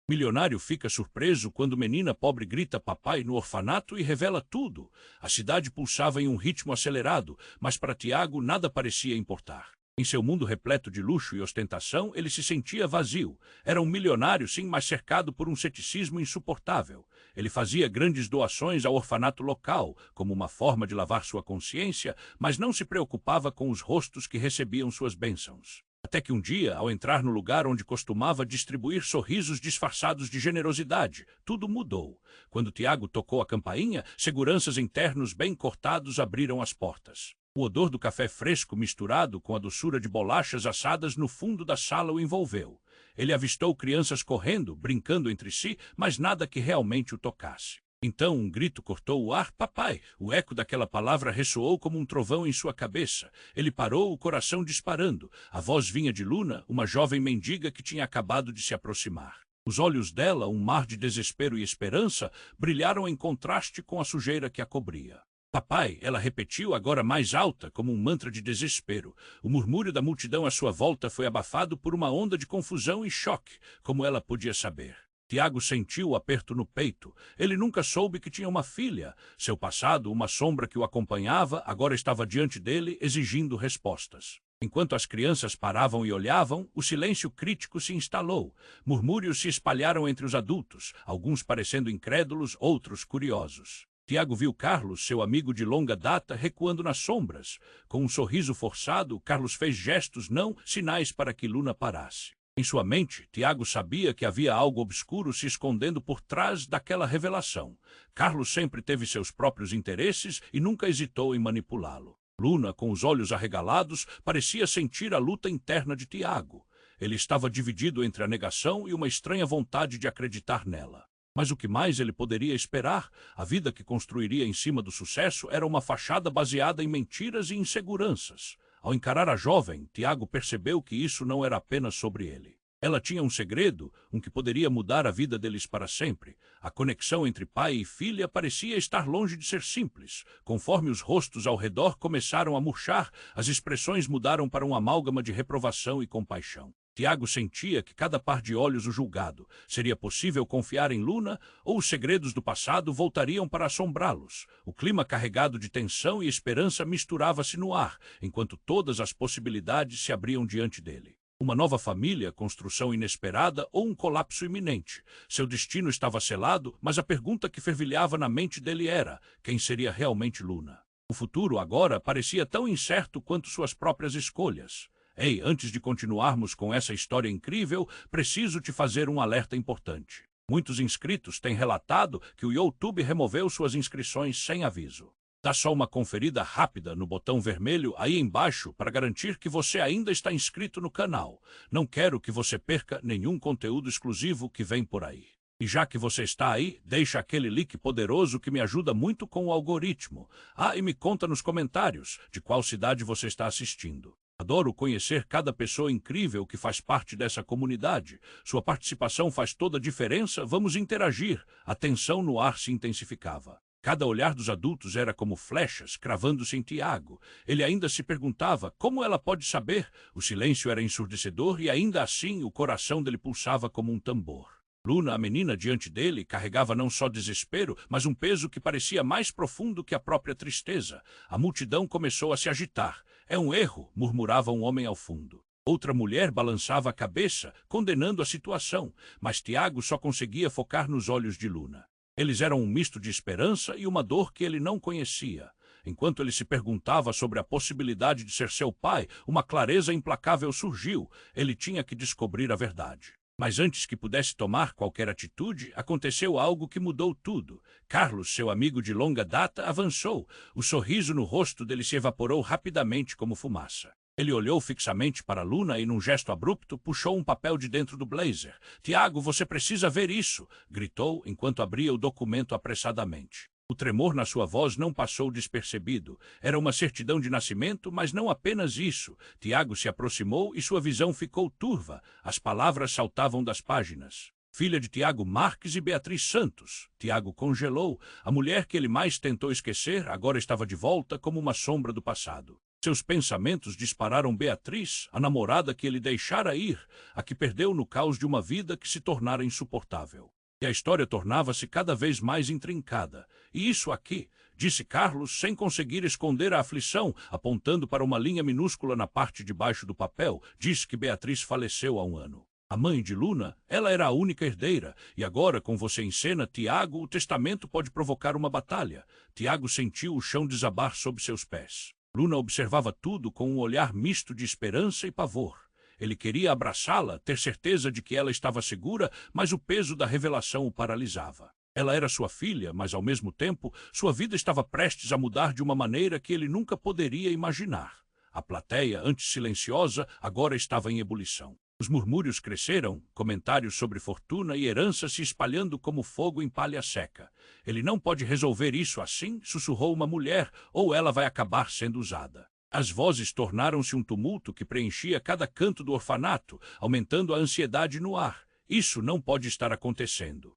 Milionário fica surpreso quando menina pobre grita papai no orfanato e revela tudo. A cidade pulsava em um ritmo acelerado, mas para Tiago nada parecia importar. Em seu mundo repleto de luxo e ostentação, ele se sentia vazio. Era um milionário, sim, mas cercado por um ceticismo insuportável. Ele fazia grandes doações ao orfanato local, como uma forma de lavar sua consciência, mas não se preocupava com os rostos que recebiam suas bênçãos. Até que um dia, ao entrar no lugar onde costumava distribuir sorrisos disfarçados de generosidade, tudo mudou. Quando Tiago tocou a campainha, seguranças internos bem cortados abriram as portas. O odor do café fresco misturado com a doçura de bolachas assadas no fundo da sala o envolveu. Ele avistou crianças correndo, brincando entre si, mas nada que realmente o tocasse. Então um grito cortou o ar. Papai! O eco daquela palavra ressoou como um trovão em sua cabeça. Ele parou, o coração disparando. A voz vinha de Luna, uma jovem mendiga que tinha acabado de se aproximar. Os olhos dela, um mar de desespero e esperança, brilharam em contraste com a sujeira que a cobria. Papai, ela repetiu, agora mais alta, como um mantra de desespero. O murmúrio da multidão à sua volta foi abafado por uma onda de confusão e choque, como ela podia saber. Tiago sentiu o aperto no peito. Ele nunca soube que tinha uma filha. Seu passado, uma sombra que o acompanhava, agora estava diante dele, exigindo respostas. Enquanto as crianças paravam e olhavam, o silêncio crítico se instalou. Murmúrios se espalharam entre os adultos, alguns parecendo incrédulos, outros curiosos. Tiago viu Carlos, seu amigo de longa data, recuando nas sombras. Com um sorriso forçado, Carlos fez gestos, não sinais para que Luna parasse. Em sua mente, Tiago sabia que havia algo obscuro se escondendo por trás daquela revelação. Carlos sempre teve seus próprios interesses e nunca hesitou em manipulá-lo. Luna, com os olhos arregalados, parecia sentir a luta interna de Tiago. Ele estava dividido entre a negação e uma estranha vontade de acreditar nela. Mas o que mais ele poderia esperar? A vida que construiria em cima do sucesso era uma fachada baseada em mentiras e inseguranças. Ao encarar a jovem, Tiago percebeu que isso não era apenas sobre ele. Ela tinha um segredo, um que poderia mudar a vida deles para sempre. A conexão entre pai e filha parecia estar longe de ser simples. Conforme os rostos ao redor começaram a murchar, as expressões mudaram para um amálgama de reprovação e compaixão. Tiago sentia que cada par de olhos o julgado. Seria possível confiar em Luna, ou os segredos do passado voltariam para assombrá-los? O clima carregado de tensão e esperança misturava-se no ar, enquanto todas as possibilidades se abriam diante dele. Uma nova família, construção inesperada ou um colapso iminente. Seu destino estava selado, mas a pergunta que fervilhava na mente dele era: quem seria realmente Luna? O futuro agora parecia tão incerto quanto suas próprias escolhas. Ei, antes de continuarmos com essa história incrível, preciso te fazer um alerta importante. Muitos inscritos têm relatado que o YouTube removeu suas inscrições sem aviso. Dá só uma conferida rápida no botão vermelho aí embaixo para garantir que você ainda está inscrito no canal. Não quero que você perca nenhum conteúdo exclusivo que vem por aí. E já que você está aí, deixa aquele like poderoso que me ajuda muito com o algoritmo. Ah, e me conta nos comentários de qual cidade você está assistindo. Adoro conhecer cada pessoa incrível que faz parte dessa comunidade. Sua participação faz toda a diferença. Vamos interagir. A tensão no ar se intensificava. Cada olhar dos adultos era como flechas cravando-se em Tiago. Ele ainda se perguntava como ela pode saber. O silêncio era ensurdecedor e ainda assim o coração dele pulsava como um tambor. Luna, a menina diante dele, carregava não só desespero, mas um peso que parecia mais profundo que a própria tristeza. A multidão começou a se agitar. É um erro, murmurava um homem ao fundo. Outra mulher balançava a cabeça, condenando a situação, mas Tiago só conseguia focar nos olhos de Luna. Eles eram um misto de esperança e uma dor que ele não conhecia. Enquanto ele se perguntava sobre a possibilidade de ser seu pai, uma clareza implacável surgiu. Ele tinha que descobrir a verdade. Mas antes que pudesse tomar qualquer atitude, aconteceu algo que mudou tudo. Carlos, seu amigo de longa data, avançou. O sorriso no rosto dele se evaporou rapidamente como fumaça. Ele olhou fixamente para Luna e, num gesto abrupto, puxou um papel de dentro do blazer. "Tiago, você precisa ver isso!" gritou, enquanto abria o documento apressadamente. O tremor na sua voz não passou despercebido. Era uma certidão de nascimento, mas não apenas isso. Tiago se aproximou e sua visão ficou turva. As palavras saltavam das páginas. Filha de Tiago Marques e Beatriz Santos. Tiago congelou. A mulher que ele mais tentou esquecer agora estava de volta como uma sombra do passado. Seus pensamentos dispararam Beatriz, a namorada que ele deixara ir, a que perdeu no caos de uma vida que se tornara insuportável. E a história tornava-se cada vez mais intrincada. E isso aqui, disse Carlos, sem conseguir esconder a aflição, apontando para uma linha minúscula na parte de baixo do papel, diz que Beatriz faleceu há um ano. A mãe de Luna, ela era a única herdeira, e agora, com você em cena, Tiago, o testamento pode provocar uma batalha. Tiago sentiu o chão desabar sob seus pés. Luna observava tudo com um olhar misto de esperança e pavor. Ele queria abraçá-la, ter certeza de que ela estava segura, mas o peso da revelação o paralisava. Ela era sua filha, mas ao mesmo tempo, sua vida estava prestes a mudar de uma maneira que ele nunca poderia imaginar. A plateia, antes silenciosa, agora estava em ebulição. Os murmúrios cresceram, comentários sobre fortuna e herança se espalhando como fogo em palha seca. Ele não pode resolver isso assim, sussurrou uma mulher, ou ela vai acabar sendo usada. As vozes tornaram-se um tumulto que preenchia cada canto do orfanato, aumentando a ansiedade no ar. Isso não pode estar acontecendo.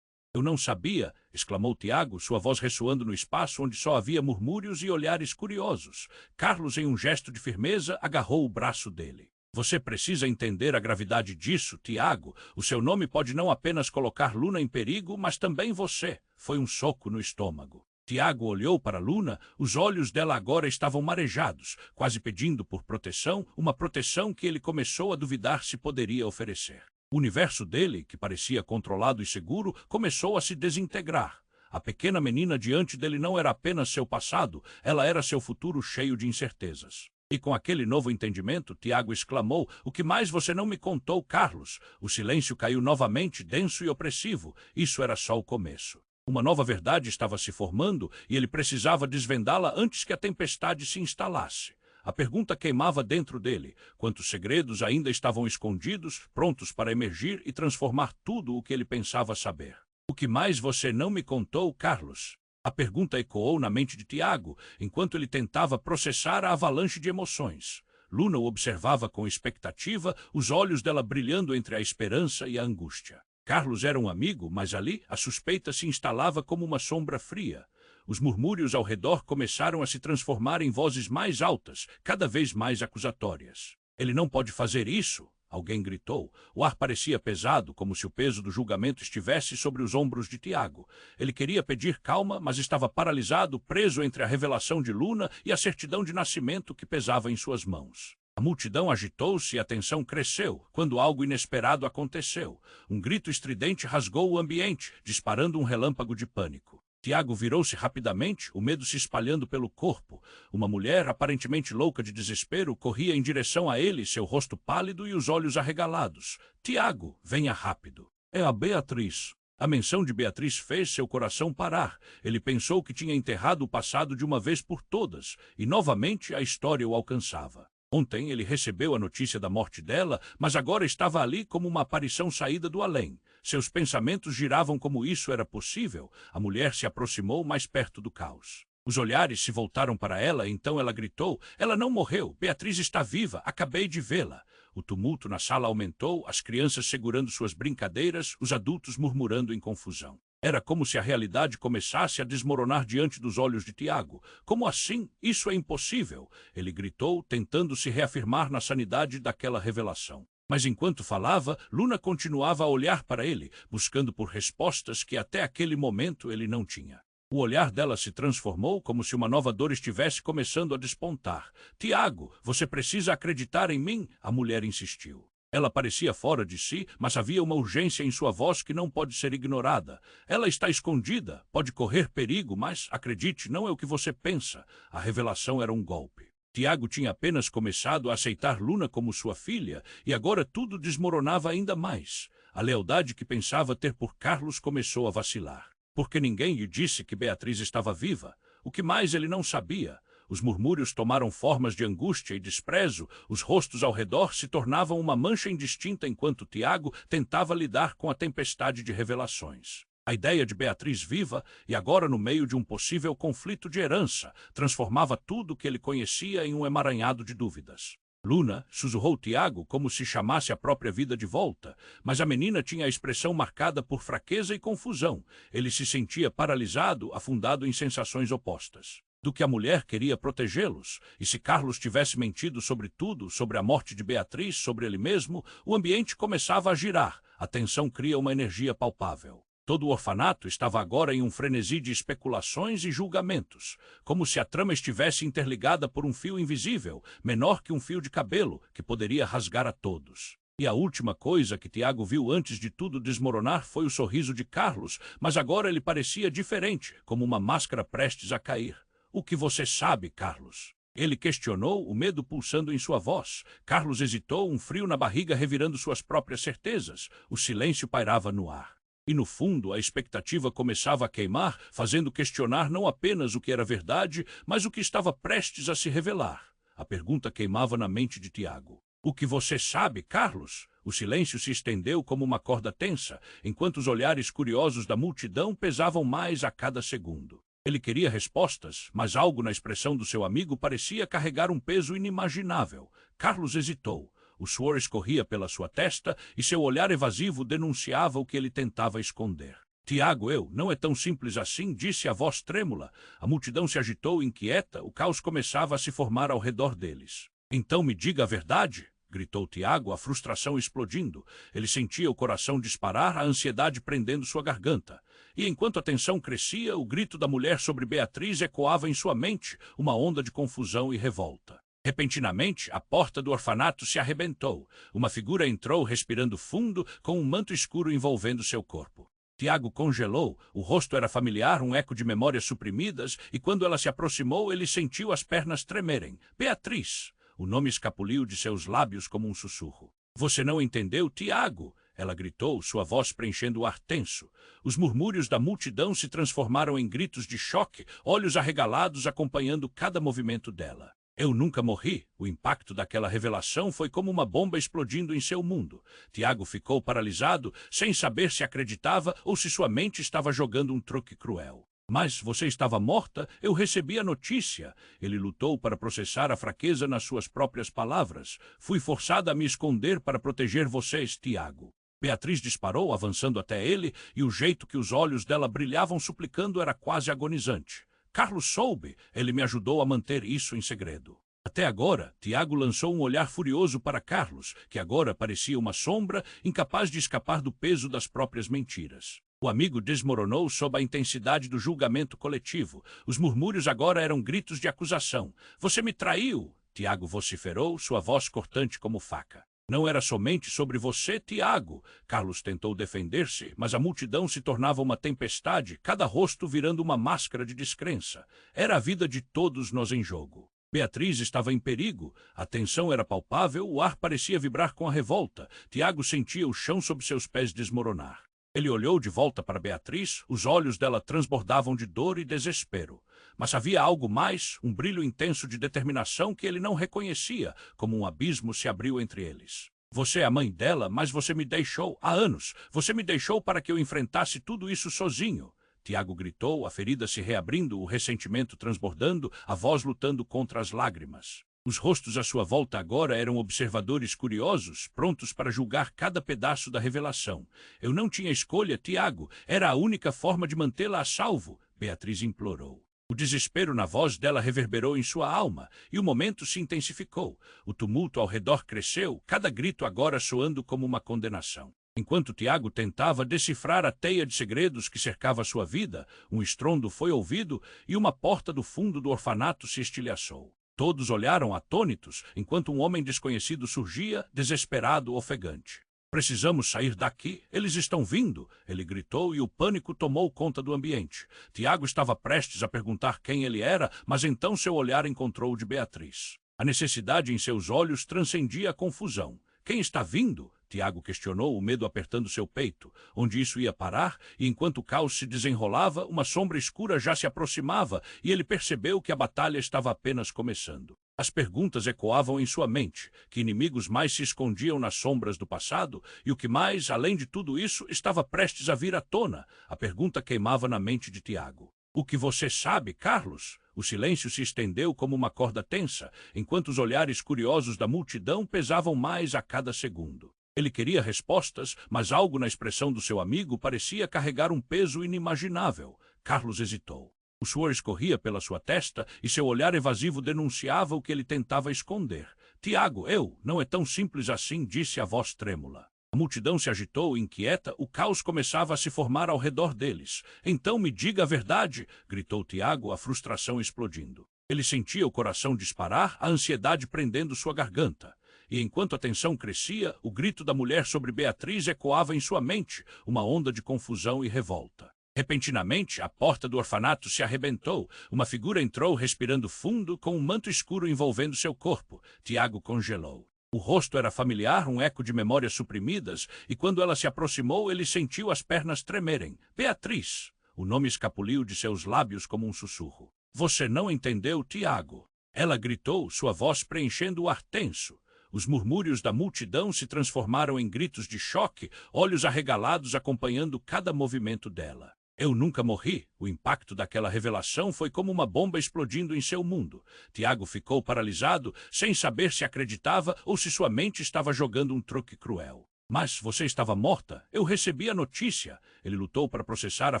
Eu não sabia, exclamou Tiago, sua voz ressoando no espaço onde só havia murmúrios e olhares curiosos. Carlos, em um gesto de firmeza, agarrou o braço dele. Você precisa entender a gravidade disso, Tiago. O seu nome pode não apenas colocar Luna em perigo, mas também você. Foi um soco no estômago. Tiago olhou para Luna, os olhos dela agora estavam marejados, quase pedindo por proteção, uma proteção que ele começou a duvidar se poderia oferecer. O universo dele, que parecia controlado e seguro, começou a se desintegrar. A pequena menina diante dele não era apenas seu passado, ela era seu futuro cheio de incertezas. E com aquele novo entendimento, Tiago exclamou, o que mais você não me contou, Carlos? O silêncio caiu novamente, denso e opressivo. Isso era só o começo. Uma nova verdade estava se formando e ele precisava desvendá-la antes que a tempestade se instalasse. A pergunta queimava dentro dele. Quantos segredos ainda estavam escondidos, prontos para emergir e transformar tudo o que ele pensava saber? O que mais você não me contou, Carlos? A pergunta ecoou na mente de Tiago, enquanto ele tentava processar a avalanche de emoções. Luna o observava com expectativa, os olhos dela brilhando entre a esperança e a angústia. Carlos era um amigo, mas ali a suspeita se instalava como uma sombra fria. Os murmúrios ao redor começaram a se transformar em vozes mais altas, cada vez mais acusatórias. Ele não pode fazer isso! Alguém gritou. O ar parecia pesado, como se o peso do julgamento estivesse sobre os ombros de Tiago. Ele queria pedir calma, mas estava paralisado, preso entre a revelação de Luna e a certidão de nascimento que pesava em suas mãos. A multidão agitou-se e a tensão cresceu, quando algo inesperado aconteceu. Um grito estridente rasgou o ambiente, disparando um relâmpago de pânico. Tiago virou-se rapidamente, o medo se espalhando pelo corpo. Uma mulher, aparentemente louca de desespero, corria em direção a ele, seu rosto pálido e os olhos arregalados. Tiago, venha rápido. É a Beatriz. A menção de Beatriz fez seu coração parar. Ele pensou que tinha enterrado o passado de uma vez por todas, e novamente a história o alcançava. Ontem ele recebeu a notícia da morte dela, mas agora estava ali como uma aparição saída do além. Seus pensamentos giravam como isso era possível. A mulher se aproximou mais perto do caos. Os olhares se voltaram para ela, então ela gritou, ela não morreu, Beatriz está viva, acabei de vê-la. O tumulto na sala aumentou, as crianças segurando suas brincadeiras, os adultos murmurando em confusão. Era como se a realidade começasse a desmoronar diante dos olhos de Tiago. Como assim? Isso é impossível! Ele gritou, tentando se reafirmar na sanidade daquela revelação. Mas enquanto falava, Luna continuava a olhar para ele, buscando por respostas que até aquele momento ele não tinha. O olhar dela se transformou como se uma nova dor estivesse começando a despontar. Tiago, você precisa acreditar em mim, a mulher insistiu. Ela parecia fora de si, mas havia uma urgência em sua voz que não pode ser ignorada. Ela está escondida, pode correr perigo, mas, acredite, não é o que você pensa. A revelação era um golpe. Tiago tinha apenas começado a aceitar Luna como sua filha, e agora tudo desmoronava ainda mais. A lealdade que pensava ter por Carlos começou a vacilar. Porque ninguém lhe disse que Beatriz estava viva. O que mais ele não sabia? Os murmúrios tomaram formas de angústia e desprezo, os rostos ao redor se tornavam uma mancha indistinta enquanto Tiago tentava lidar com a tempestade de revelações. A ideia de Beatriz viva, e agora no meio de um possível conflito de herança, transformava tudo o que ele conhecia em um emaranhado de dúvidas. Luna, sussurrou Tiago como se chamasse a própria vida de volta, mas a menina tinha a expressão marcada por fraqueza e confusão. Ele se sentia paralisado, afundado em sensações opostas. do que a mulher queria protegê-los, e se Carlos tivesse mentido sobre tudo, sobre a morte de Beatriz, sobre ele mesmo, o ambiente começava a girar, a tensão cria uma energia palpável. Todo o orfanato estava agora em um frenesi de especulações e julgamentos, como se a trama estivesse interligada por um fio invisível, menor que um fio de cabelo, que poderia rasgar a todos. E a última coisa que Tiago viu antes de tudo desmoronar foi o sorriso de Carlos, mas agora ele parecia diferente, como uma máscara prestes a cair. O que você sabe, Carlos? Ele questionou, o medo pulsando em sua voz. Carlos hesitou, um frio na barriga revirando suas próprias certezas. O silêncio pairava no ar. E no fundo, a expectativa começava a queimar, fazendo questionar não apenas o que era verdade, mas o que estava prestes a se revelar. A pergunta queimava na mente de Tiago. O que você sabe, Carlos? O silêncio se estendeu como uma corda tensa, enquanto os olhares curiosos da multidão pesavam mais a cada segundo. Ele queria respostas, mas algo na expressão do seu amigo parecia carregar um peso inimaginável. Carlos hesitou. O suor escorria pela sua testa e seu olhar evasivo denunciava o que ele tentava esconder. Tiago, não é tão simples assim, disse a voz trêmula. A multidão se agitou inquieta, o caos começava a se formar ao redor deles. Então me diga a verdade, gritou Tiago, a frustração explodindo. Ele sentia o coração disparar, a ansiedade prendendo sua garganta. E enquanto a tensão crescia, o grito da mulher sobre Beatriz ecoava em sua mente, uma onda de confusão e revolta. Repentinamente, a porta do orfanato se arrebentou. Uma figura entrou respirando fundo, com um manto escuro envolvendo seu corpo. Tiago congelou, o rosto era familiar, um eco de memórias suprimidas, e quando ela se aproximou, ele sentiu as pernas tremerem. Beatriz! O nome escapuliu de seus lábios como um sussurro. Você não entendeu, Tiago? Ela gritou, sua voz preenchendo o ar tenso. Os murmúrios da multidão se transformaram em gritos de choque, olhos arregalados acompanhando cada movimento dela. Eu nunca morri. O impacto daquela revelação foi como uma bomba explodindo em seu mundo. Tiago ficou paralisado, sem saber se acreditava ou se sua mente estava jogando um truque cruel. Mas você estava morta? Eu recebi a notícia. Ele lutou para processar a fraqueza nas suas próprias palavras. Fui forçada a me esconder para proteger vocês, Tiago. Beatriz disparou, avançando até ele, e o jeito que os olhos dela brilhavam suplicando era quase agonizante. Carlos soube. Ele me ajudou a manter isso em segredo. Até agora, Tiago lançou um olhar furioso para Carlos, que agora parecia uma sombra, incapaz de escapar do peso das próprias mentiras. O amigo desmoronou sob a intensidade do julgamento coletivo. Os murmúrios agora eram gritos de acusação. Você me traiu! Tiago vociferou, sua voz cortante como faca. Não era somente sobre você, Tiago. Carlos tentou defender-se, mas a multidão se tornava uma tempestade, cada rosto virando uma máscara de descrença. Era a vida de todos nós em jogo. Beatriz estava em perigo. A tensão era palpável, o ar parecia vibrar com a revolta. Tiago sentia o chão sob seus pés desmoronar. Ele olhou de volta para Beatriz, os olhos dela transbordavam de dor e desespero. Mas havia algo mais, um brilho intenso de determinação que ele não reconhecia, como um abismo se abriu entre eles. Você é a mãe dela, mas você me deixou há anos. Você me deixou para que eu enfrentasse tudo isso sozinho. Tiago gritou, a ferida se reabrindo, o ressentimento transbordando, a voz lutando contra as lágrimas. Os rostos à sua volta agora eram observadores curiosos, prontos para julgar cada pedaço da revelação. Eu não tinha escolha, Tiago. Era a única forma de mantê-la a salvo, Beatriz implorou. O desespero na voz dela reverberou em sua alma, e o momento se intensificou. O tumulto ao redor cresceu, cada grito agora soando como uma condenação. Enquanto Tiago tentava decifrar a teia de segredos que cercava sua vida, um estrondo foi ouvido e uma porta do fundo do orfanato se estilhaçou. Todos olharam atônitos, enquanto um homem desconhecido surgia, desesperado, ofegante. Precisamos sair daqui. Eles estão vindo, ele gritou e o pânico tomou conta do ambiente. Tiago estava prestes a perguntar quem ele era, mas então seu olhar encontrou o de Beatriz. A necessidade em seus olhos transcendia a confusão. Quem está vindo? Tiago questionou, o medo apertando seu peito. Onde isso ia parar? E enquanto o caos se desenrolava, uma sombra escura já se aproximava e ele percebeu que a batalha estava apenas começando. As perguntas ecoavam em sua mente, que inimigos mais se escondiam nas sombras do passado e o que mais, além de tudo isso, estava prestes a vir à tona. A pergunta queimava na mente de Tiago. O que você sabe, Carlos? O silêncio se estendeu como uma corda tensa, enquanto os olhares curiosos da multidão pesavam mais a cada segundo. Ele queria respostas, mas algo na expressão do seu amigo parecia carregar um peso inimaginável. Carlos hesitou. O suor escorria pela sua testa e seu olhar evasivo denunciava o que ele tentava esconder. Tiago, não é tão simples assim, disse a voz trêmula. A multidão se agitou, inquieta, o caos começava a se formar ao redor deles. Então me diga a verdade, gritou Tiago, a frustração explodindo. Ele sentia o coração disparar, a ansiedade prendendo sua garganta. E enquanto a tensão crescia, o grito da mulher sobre Beatriz ecoava em sua mente, uma onda de confusão e revolta. Repentinamente, a porta do orfanato se arrebentou. Uma figura entrou respirando fundo, com um manto escuro envolvendo seu corpo. Tiago congelou. O rosto era familiar, um eco de memórias suprimidas, e quando ela se aproximou, ele sentiu as pernas tremerem. Beatriz! O nome escapuliu de seus lábios como um sussurro. Você não entendeu, Tiago. Ela gritou, sua voz preenchendo o ar tenso. Os murmúrios da multidão se transformaram em gritos de choque, olhos arregalados acompanhando cada movimento dela. Eu nunca morri. O impacto daquela revelação foi como uma bomba explodindo em seu mundo. Tiago ficou paralisado, sem saber se acreditava ou se sua mente estava jogando um truque cruel. Mas você estava morta. Eu recebi a notícia. Ele lutou para processar a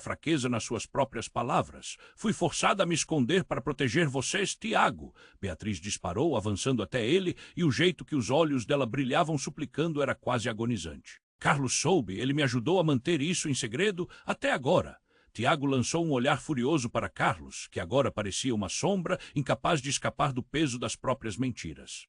fraqueza nas suas próprias palavras. Fui forçada a me esconder para proteger vocês, Tiago. Beatriz disparou, avançando até ele, e o jeito que os olhos dela brilhavam suplicando era quase agonizante. Carlos soube, ele me ajudou a manter isso em segredo até agora. Tiago lançou um olhar furioso para Carlos, que agora parecia uma sombra, incapaz de escapar do peso das próprias mentiras.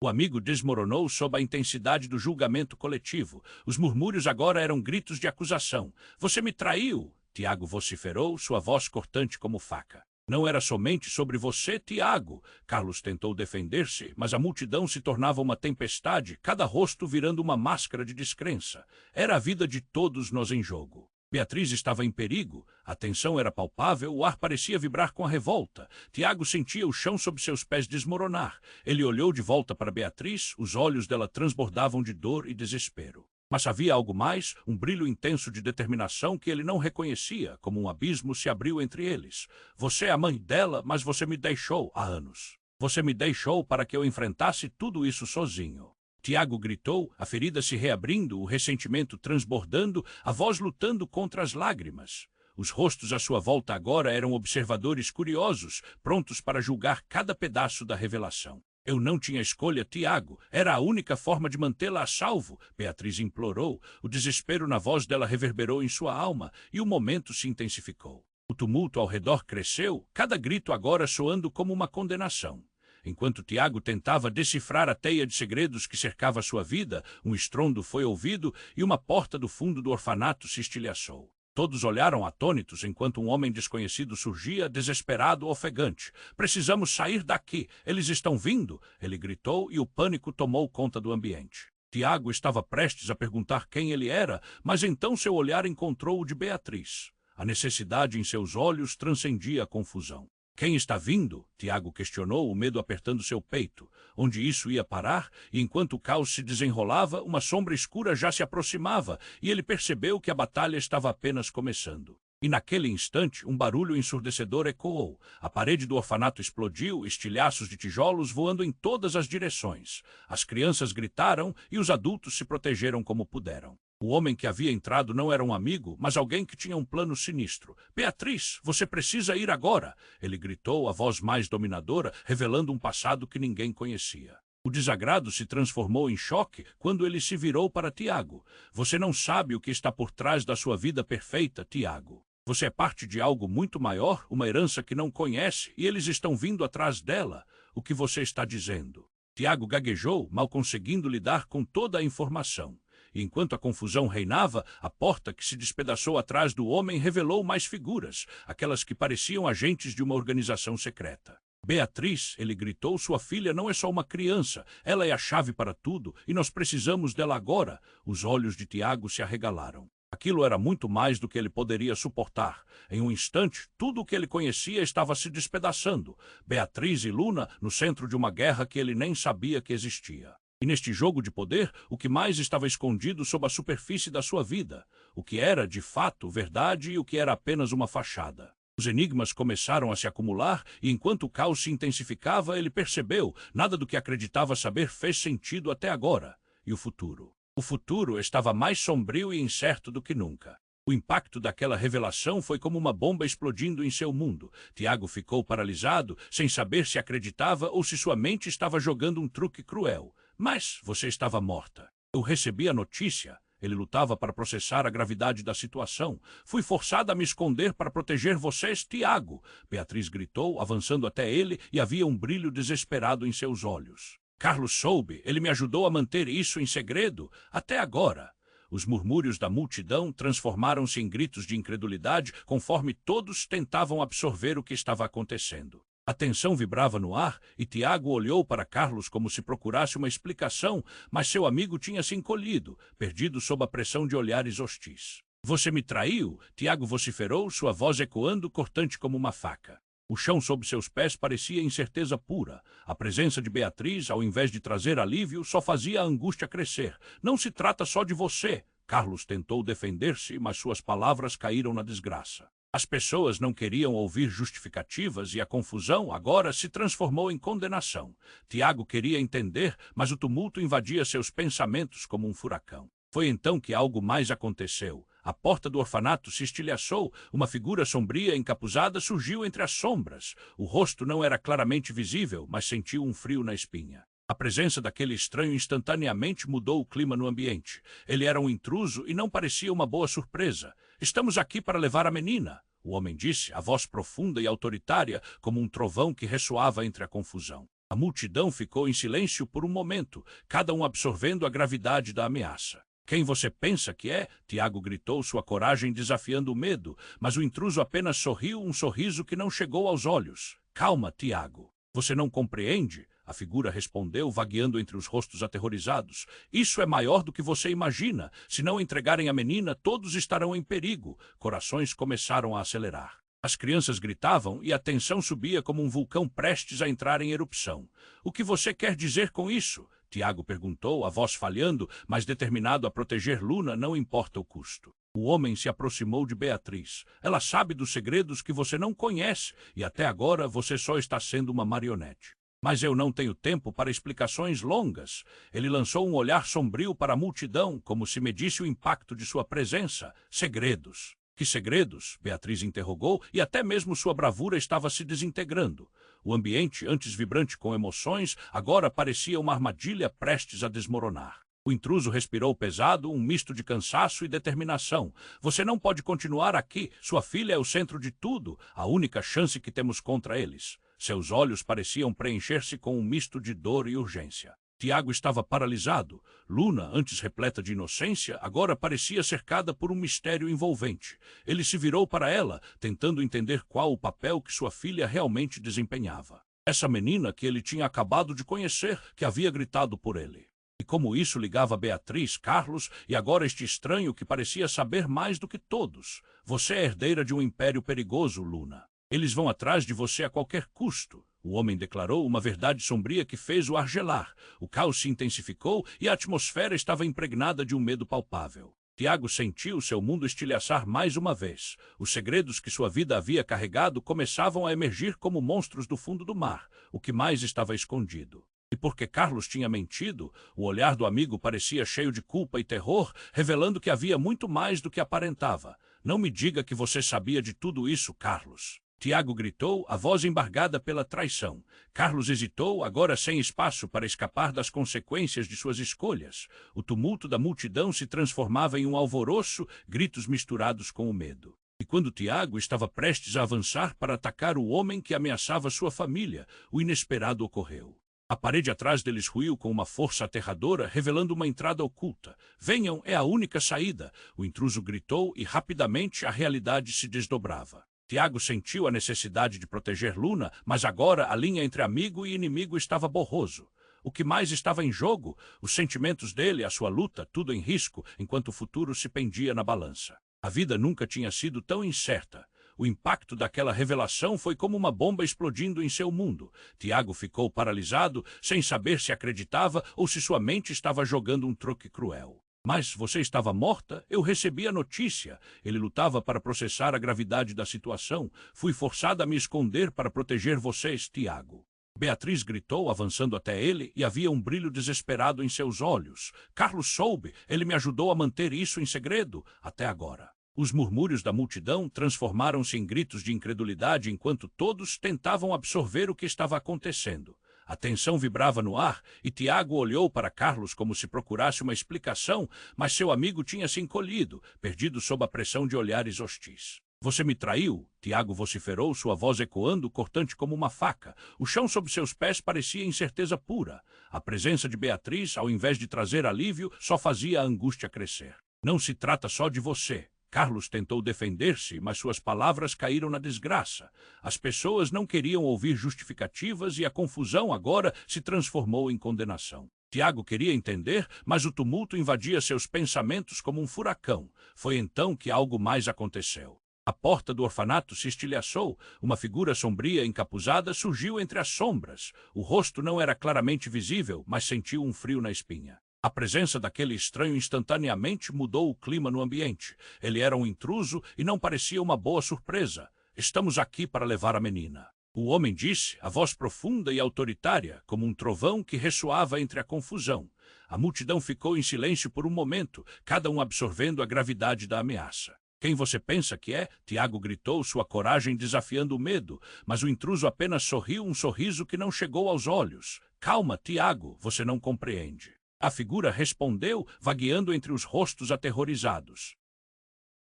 O amigo desmoronou sob a intensidade do julgamento coletivo. Os murmúrios agora eram gritos de acusação. Você me traiu! Tiago vociferou, sua voz cortante como faca. Não era somente sobre você, Tiago. Carlos tentou defender-se, mas a multidão se tornava uma tempestade, cada rosto virando uma máscara de descrença. Era a vida de todos nós em jogo. Beatriz estava em perigo, a tensão era palpável, o ar parecia vibrar com a revolta. Tiago sentia o chão sob seus pés desmoronar. Ele olhou de volta para Beatriz, os olhos dela transbordavam de dor e desespero. Mas havia algo mais, um brilho intenso de determinação que ele não reconhecia, como um abismo se abriu entre eles. Você é a mãe dela, mas você me deixou há anos. Você me deixou para que eu enfrentasse tudo isso sozinho. Tiago gritou, a ferida se reabrindo, o ressentimento transbordando, a voz lutando contra as lágrimas. Os rostos à sua volta agora eram observadores curiosos, prontos para julgar cada pedaço da revelação. Eu não tinha escolha, Tiago. Era a única forma de mantê-la a salvo, Beatriz implorou. O desespero na voz dela reverberou em sua alma, e o momento se intensificou. O tumulto ao redor cresceu, cada grito agora soando como uma condenação. Enquanto Tiago tentava decifrar a teia de segredos que cercava sua vida, um estrondo foi ouvido e uma porta do fundo do orfanato se estilhaçou. Todos olharam atônitos enquanto um homem desconhecido surgia, desesperado, ofegante. Precisamos sair daqui! Eles estão vindo! Ele gritou e o pânico tomou conta do ambiente. Tiago estava prestes a perguntar quem ele era, mas então seu olhar encontrou o de Beatriz. A necessidade em seus olhos transcendia a confusão. Quem está vindo? Tiago questionou, o medo apertando seu peito. Onde isso ia parar? E enquanto o caos se desenrolava, uma sombra escura já se aproximava, e ele percebeu que a batalha estava apenas começando. E naquele instante, um barulho ensurdecedor ecoou. A parede do orfanato explodiu, estilhaços de tijolos voando em todas as direções. As crianças gritaram e os adultos se protegeram como puderam. O homem que havia entrado não era um amigo, mas alguém que tinha um plano sinistro. Beatriz, você precisa ir agora! Ele gritou, a voz mais dominadora, revelando um passado que ninguém conhecia. O desagrado se transformou em choque quando ele se virou para Tiago. Você não sabe o que está por trás da sua vida perfeita, Tiago. Você é parte de algo muito maior, uma herança que não conhece, e eles estão vindo atrás dela. O que você está dizendo? Tiago gaguejou, mal conseguindo lidar com toda a informação. E enquanto a confusão reinava, a porta que se despedaçou atrás do homem revelou mais figuras, aquelas que pareciam agentes de uma organização secreta. Beatriz, ele gritou, sua filha não é só uma criança, ela é a chave para tudo, e nós precisamos dela agora. Os olhos de Tiago se arregalaram. Aquilo era muito mais do que ele poderia suportar. Em um instante, tudo o que ele conhecia estava se despedaçando. Beatriz e Luna no centro de uma guerra que ele nem sabia que existia. E neste jogo de poder, o que mais estava escondido sob a superfície da sua vida? O que era, de fato, verdade e o que era apenas uma fachada? Os enigmas começaram a se acumular e, enquanto o caos se intensificava, ele percebeu, nada do que acreditava saber fez sentido até agora. E o futuro? O futuro estava mais sombrio e incerto do que nunca. O impacto daquela revelação foi como uma bomba explodindo em seu mundo. Tiago ficou paralisado, sem saber se acreditava ou se sua mente estava jogando um truque cruel. Mas você estava morta. Eu recebi a notícia. Ele lutava para processar a gravidade da situação. Fui forçada a me esconder para proteger vocês, Tiago. Beatriz gritou, avançando até ele, e havia um brilho desesperado em seus olhos. Carlos soube. Ele me ajudou a manter isso em segredo, até agora. Os murmúrios da multidão transformaram-se em gritos de incredulidade conforme todos tentavam absorver o que estava acontecendo. A tensão vibrava no ar e Tiago olhou para Carlos como se procurasse uma explicação, mas seu amigo tinha se encolhido, perdido sob a pressão de olhares hostis. Você me traiu? Tiago vociferou, sua voz ecoando, cortante como uma faca. O chão sob seus pés parecia incerteza pura. A presença de Beatriz, ao invés de trazer alívio, só fazia a angústia crescer. Não se trata só de você. Carlos tentou defender-se, mas suas palavras caíram na desgraça. As pessoas não queriam ouvir justificativas e a confusão agora se transformou em condenação. Tiago queria entender, mas o tumulto invadia seus pensamentos como um furacão. Foi então que algo mais aconteceu. A porta do orfanato se estilhaçou, uma figura sombria encapuzada surgiu entre as sombras. O rosto não era claramente visível, mas sentiu um frio na espinha. A presença daquele estranho instantaneamente mudou o clima no ambiente. Ele era um intruso e não parecia uma boa surpresa. Estamos aqui para levar a menina, o homem disse, a voz profunda e autoritária, como um trovão que ressoava entre a confusão. A multidão ficou em silêncio por um momento, cada um absorvendo a gravidade da ameaça. Quem você pensa que é? Tiago gritou, sua coragem desafiando o medo, mas o intruso apenas sorriu, um sorriso que não chegou aos olhos. Calma, Tiago. Você não compreende? A figura respondeu, vagueando entre os rostos aterrorizados. Isso é maior do que você imagina. Se não entregarem a menina, todos estarão em perigo. Corações começaram a acelerar. As crianças gritavam e a tensão subia como um vulcão prestes a entrar em erupção. O que você quer dizer com isso? Tiago perguntou, a voz falhando, mas determinado a proteger Luna, não importa o custo. O homem se aproximou de Beatriz. Ela sabe dos segredos que você não conhece e até agora você só está sendo uma marionete. Mas eu não tenho tempo para explicações longas. Ele lançou um olhar sombrio para a multidão, como se medisse o impacto de sua presença. Segredos. Que segredos? Beatriz interrogou, e até mesmo sua bravura estava se desintegrando. O ambiente, antes vibrante com emoções, agora parecia uma armadilha prestes a desmoronar. O intruso respirou pesado, um misto de cansaço e determinação. Você não pode continuar aqui. Sua filha é o centro de tudo, a única chance que temos contra eles. Seus olhos pareciam preencher-se com um misto de dor e urgência. Tiago estava paralisado. Luna, antes repleta de inocência, agora parecia cercada por um mistério envolvente. Ele se virou para ela, tentando entender qual o papel que sua filha realmente desempenhava. Essa menina que ele tinha acabado de conhecer, que havia gritado por ele. E como isso ligava Beatriz, Carlos e agora este estranho que parecia saber mais do que todos. Você é herdeira de um império perigoso, Luna. Eles vão atrás de você a qualquer custo. O homem declarou uma verdade sombria que fez o ar gelar. O caos se intensificou e a atmosfera estava impregnada de um medo palpável. Tiago sentiu seu mundo estilhaçar mais uma vez. Os segredos que sua vida havia carregado começavam a emergir como monstros do fundo do mar. O que mais estava escondido? E porque Carlos tinha mentido, o olhar do amigo parecia cheio de culpa e terror, revelando que havia muito mais do que aparentava. Não me diga que você sabia de tudo isso, Carlos. Tiago gritou, a voz embargada pela traição. Carlos hesitou, agora sem espaço para escapar das consequências de suas escolhas. O tumulto da multidão se transformava em um alvoroço, gritos misturados com o medo. E quando Tiago estava prestes a avançar para atacar o homem que ameaçava sua família, o inesperado ocorreu. A parede atrás deles ruiu com uma força aterradora, revelando uma entrada oculta. Venham, é a única saída. O intruso gritou e rapidamente a realidade se desdobrava. Tiago sentiu a necessidade de proteger Luna, mas agora a linha entre amigo e inimigo estava borroso. O que mais estava em jogo? Os sentimentos dele, a sua luta, tudo em risco, enquanto o futuro se pendia na balança. A vida nunca tinha sido tão incerta. O impacto daquela revelação foi como uma bomba explodindo em seu mundo. Tiago ficou paralisado, sem saber se acreditava ou se sua mente estava jogando um truque cruel. Mas você estava morta? Eu recebi a notícia. Ele lutava para processar a gravidade da situação. Fui forçada a me esconder para proteger vocês, Tiago. Beatriz gritou, avançando até ele, e havia um brilho desesperado em seus olhos. Carlos soube. Ele me ajudou a manter isso em segredo, até agora. Os murmúrios da multidão transformaram-se em gritos de incredulidade enquanto todos tentavam absorver o que estava acontecendo. A tensão vibrava no ar e Tiago olhou para Carlos como se procurasse uma explicação, mas seu amigo tinha se encolhido, perdido sob a pressão de olhares hostis. Você me traiu? Tiago vociferou, sua voz ecoando, cortante como uma faca. O chão sob seus pés parecia incerteza pura. A presença de Beatriz, ao invés de trazer alívio, só fazia a angústia crescer. Não se trata só de você. Carlos tentou defender-se, mas suas palavras caíram na desgraça. As pessoas não queriam ouvir justificativas e a confusão agora se transformou em condenação. Tiago queria entender, mas o tumulto invadia seus pensamentos como um furacão. Foi então que algo mais aconteceu. A porta do orfanato se estilhaçou. Uma figura sombria encapuzada surgiu entre as sombras. O rosto não era claramente visível, mas sentiu um frio na espinha. A presença daquele estranho instantaneamente mudou o clima no ambiente. Ele era um intruso e não parecia uma boa surpresa. Estamos aqui para levar a menina. O homem disse, a voz profunda e autoritária, como um trovão que ressoava entre a confusão. A multidão ficou em silêncio por um momento, cada um absorvendo a gravidade da ameaça. Quem você pensa que é? Tiago gritou, sua coragem desafiando o medo, mas o intruso apenas sorriu um sorriso que não chegou aos olhos. Calma, Tiago, você não compreende. A figura respondeu, vagueando entre os rostos aterrorizados.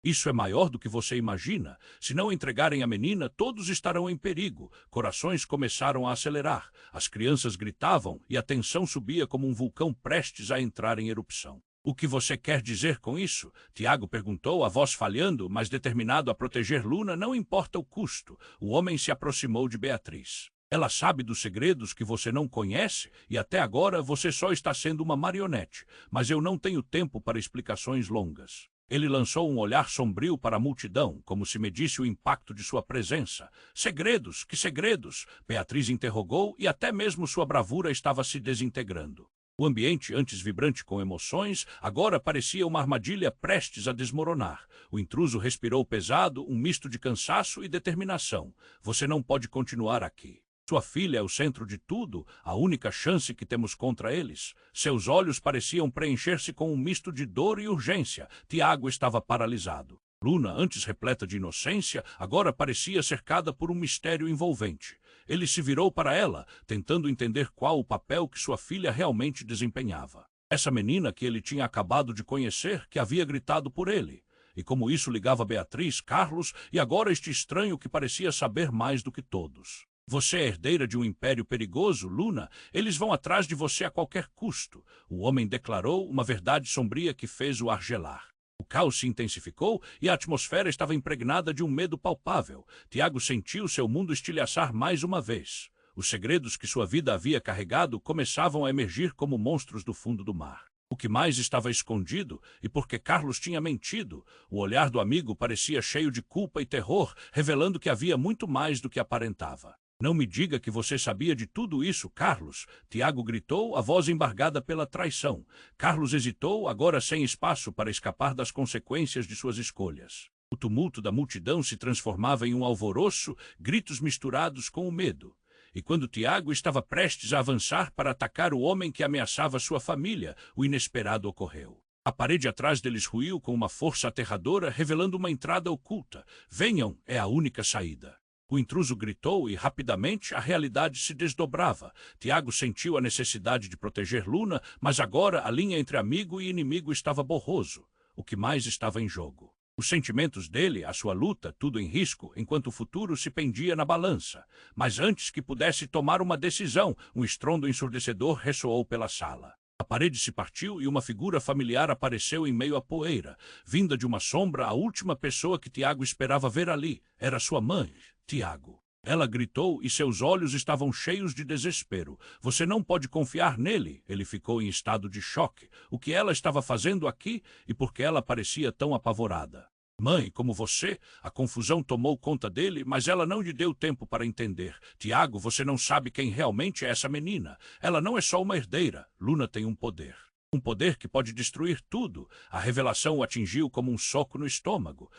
Isso é maior do que você imagina. Se não entregarem a menina, todos estarão em perigo. Corações começaram a acelerar. As crianças gritavam e a tensão subia como um vulcão prestes a entrar em erupção. O que você quer dizer com isso? Tiago perguntou, a voz falhando, mas determinado a proteger Luna, não importa o custo. O homem se aproximou de Beatriz. Ela sabe dos segredos que você não conhece e até agora você só está sendo uma marionete. Mas eu não tenho tempo para explicações longas. Ele lançou um olhar sombrio para a multidão, como se medisse o impacto de sua presença. Segredos? Que segredos? Beatriz interrogou e até mesmo sua bravura estava se desintegrando. O ambiente, antes vibrante com emoções, agora parecia uma armadilha prestes a desmoronar. O intruso respirou pesado, um misto de cansaço e determinação. Você não pode continuar aqui. Sua filha é o centro de tudo, a única chance que temos contra eles. Seus olhos pareciam preencher-se com um misto de dor e urgência. Tiago estava paralisado. Luna, antes repleta de inocência, agora parecia cercada por um mistério envolvente. Ele se virou para ela, tentando entender qual o papel que sua filha realmente desempenhava. Essa menina que ele tinha acabado de conhecer, que havia gritado por ele. E como isso ligava Beatriz, Carlos e agora este estranho que parecia saber mais do que todos. Você é herdeira de um império perigoso, Luna. Eles vão atrás de você a qualquer custo. O homem declarou uma verdade sombria que fez o ar gelar. O caos se intensificou e a atmosfera estava impregnada de um medo palpável. Tiago sentiu seu mundo estilhaçar mais uma vez. Os segredos que sua vida havia carregado começavam a emergir como monstros do fundo do mar. O que mais estava escondido, e porque Carlos tinha mentido, o olhar do amigo parecia cheio de culpa e terror, revelando que havia muito mais do que aparentava. Não me diga que você sabia de tudo isso, Carlos. Tiago gritou, a voz embargada pela traição. Carlos hesitou, agora sem espaço para escapar das consequências de suas escolhas. O tumulto da multidão se transformava em um alvoroço, gritos misturados com o medo. E quando Tiago estava prestes a avançar para atacar o homem que ameaçava sua família, o inesperado ocorreu. A parede atrás deles ruiu com uma força aterradora, revelando uma entrada oculta. Venham, é a única saída. O intruso gritou e, rapidamente, a realidade se desdobrava. Tiago sentiu a necessidade de proteger Luna, mas agora a linha entre amigo e inimigo estava borroso. O que mais estava em jogo? Os sentimentos dele, a sua luta, tudo em risco, enquanto o futuro se pendia na balança. Mas antes que pudesse tomar uma decisão, um estrondo ensurdecedor ressoou pela sala. A parede se partiu e uma figura familiar apareceu em meio à poeira. Vinda de uma sombra, a última pessoa que Tiago esperava ver ali era sua mãe, Tiago. Ela gritou e seus olhos estavam cheios de desespero. Você não pode confiar nele. Ele ficou em estado de choque. O que ela estava fazendo aqui e por que ela parecia tão apavorada? Mãe, como você, a confusão tomou conta dele, mas ela não lhe deu tempo para entender. Tiago, você não sabe quem realmente é essa menina. Ela não é só uma herdeira. Luna tem um poder. Um poder que pode destruir tudo. A revelação o atingiu como um soco no estômago.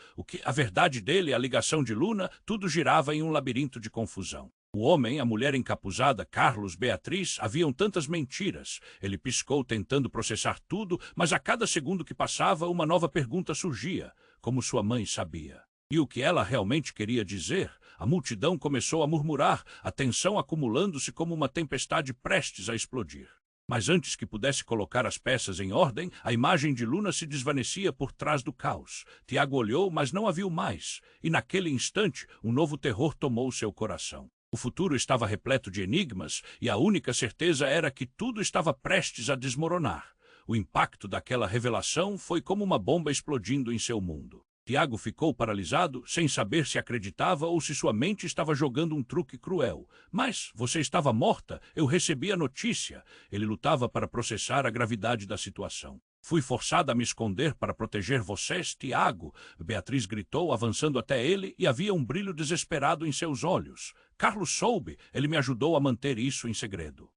A verdade dele, a ligação de Luna, tudo girava em um labirinto de confusão. O homem, a mulher encapuzada, Carlos, Beatriz, haviam tantas mentiras. Ele piscou tentando processar tudo, mas a cada segundo que passava, uma nova pergunta surgia. como sua mãe sabia. E o que ela realmente queria dizer? A multidão começou a murmurar, a tensão acumulando-se como uma tempestade prestes a explodir. Mas antes que pudesse colocar as peças em ordem, a imagem de Luna se desvanecia por trás do caos. Tiago olhou, mas não a viu mais. E naquele instante, um novo terror tomou seu coração. O futuro estava repleto de enigmas, e a única certeza era que tudo estava prestes a desmoronar. O impacto daquela revelação foi como uma bomba explodindo em seu mundo. Tiago ficou paralisado, sem saber se acreditava ou se sua mente estava jogando um truque cruel. Mas você estava morta, eu recebi a notícia. Ele lutava para processar a gravidade da situação. Fui forçada a me esconder para proteger vocês, Tiago, Beatriz gritou, avançando até ele, e havia um brilho desesperado em seus olhos. Carlos soube, ele me ajudou a manter isso em segredo.